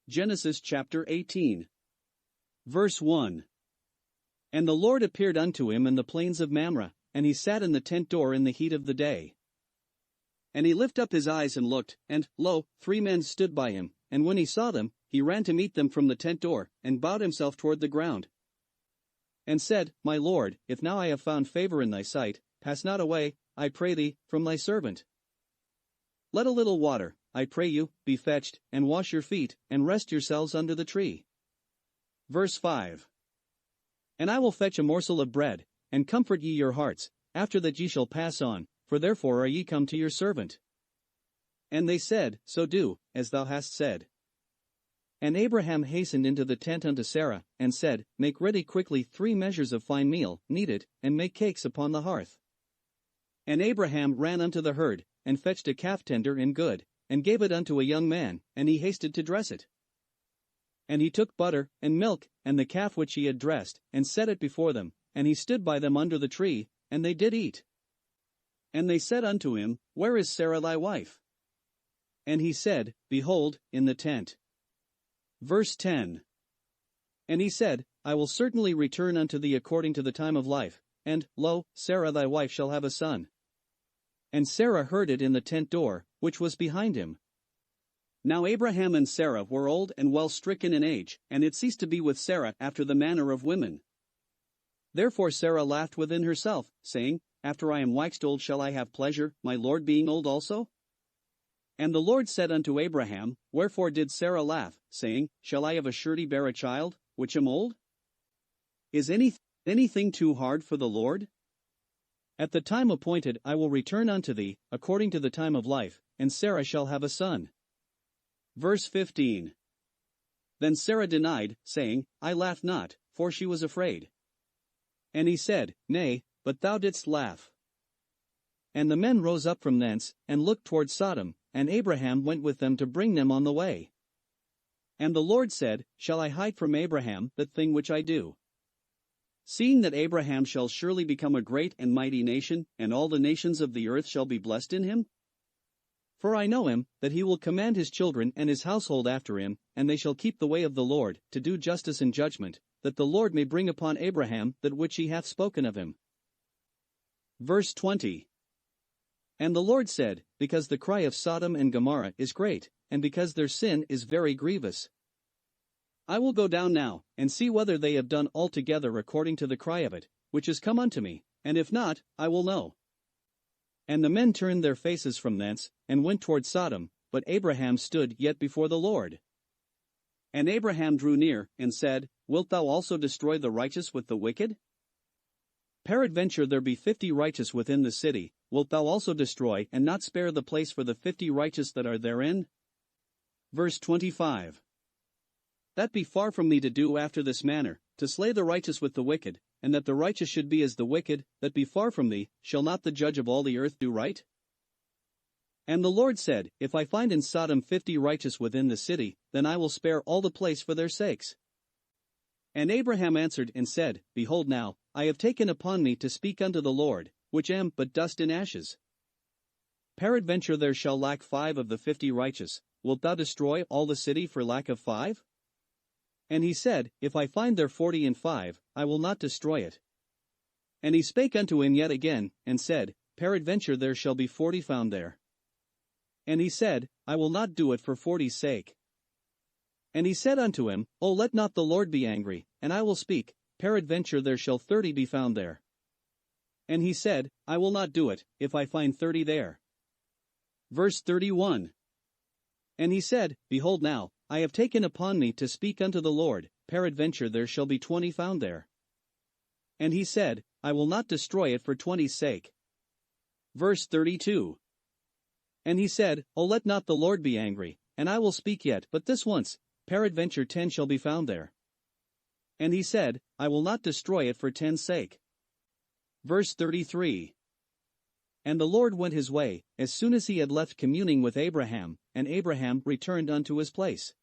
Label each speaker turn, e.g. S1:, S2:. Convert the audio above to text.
S1: Genesis chapter 18. Verse 1. And the Lord appeared unto him in the plains of Mamre, and he sat in the tent door in the heat of the day. And he lifted up his eyes and looked, and, lo, 3 men stood by him, and when he saw them, he ran to meet them from the tent door, and bowed himself toward the ground. And said, My Lord, if now I have found favor in thy sight, pass not away, I pray thee, from thy servant. Let a little water, I pray you, be fetched, and wash your feet, and rest yourselves under the tree. Verse 5. And I will fetch a morsel of bread, and comfort ye your hearts, after that ye shall pass on, for therefore are ye come to your servant. And they said, So do, as thou hast said. And Abraham hastened into the tent unto Sarah, and said, Make ready quickly 3 measures of fine meal, knead it, and make cakes upon the hearth. And Abraham ran unto the herd, and fetched a calf tender and good, and gave it unto a young man, and he hasted to dress it. And he took butter, and milk, and the calf which he had dressed, and set it before them, and he stood by them under the tree, and they did eat. And they said unto him, Where is Sarah thy wife? And he said, Behold, in the tent. Verse 10. And he said, I will certainly return unto thee according to the time of life, and, lo, Sarah thy wife shall have a son. And Sarah heard it in the tent door, which was behind him. Now Abraham and Sarah were old and well stricken in age, and it ceased to be with Sarah after the manner of women. Therefore Sarah laughed within herself, saying, After I am waxed old shall I have pleasure, my Lord being old also? And the Lord said unto Abraham, Wherefore did Sarah laugh, saying, Shall I of a surety bear a child, which am old? Is anything too hard for the Lord? At the time appointed I will return unto thee, according to the time of life, and Sarah shall have a son. Verse 15. Then Sarah denied, saying, I laughed not, for she was afraid. And he said, Nay, but thou didst laugh. And the men rose up from thence, and looked toward Sodom, and Abraham went with them to bring them on the way. And the Lord said, Shall I hide from Abraham that thing which I do? Seeing that Abraham shall surely become a great and mighty nation, and all the nations of the earth shall be blessed in him? For I know him, that he will command his children and his household after him, and they shall keep the way of the Lord, to do justice and judgment, that the Lord may bring upon Abraham that which he hath spoken of him. Verse 20. And the Lord said, Because the cry of Sodom and Gomorrah is great, and because their sin is very grievous, I will go down now, and see whether they have done altogether according to the cry of it, which is come unto me, and if not, I will know. And the men turned their faces from thence, and went toward Sodom, but Abraham stood yet before the Lord. And Abraham drew near, and said, Wilt thou also destroy the righteous with the wicked? Peradventure there be 50 righteous within the city, wilt thou also destroy and not spare the place for the 50 righteous that are therein? Verse 25. That be far from me to do after this manner, to slay the righteous with the wicked, and that the righteous should be as the wicked, that be far from thee, shall not the judge of all the earth do right? And the Lord said, If I find in Sodom 50 righteous within the city, then I will spare all the place for their sakes. And Abraham answered and said, Behold now, I have taken upon me to speak unto the Lord, which am but dust and ashes. Peradventure there shall lack 5 of the 50 righteous, wilt thou destroy all the city for lack of 5? And he said, If I find there 40 and 5, I will not destroy it. And he spake unto him yet again, and said, Peradventure there shall be 40 found there. And he said, I will not do it for 40's sake. And he said unto him, O let not the Lord be angry, and I will speak, peradventure there shall 30 be found there. And he said, I will not do it, if I find 30 there. Verse 31. And he said, Behold now, I have taken upon me to speak unto the Lord, peradventure there shall be 20 found there. And he said, I will not destroy it for 20's sake. Verse 32. And he said, O let not the Lord be angry, and I will speak yet but this once, peradventure 10 shall be found there. And he said, I will not destroy it for 10's sake. Verse 33. And the Lord went his way, as soon as he had left communing with Abraham, and Abraham returned unto his place.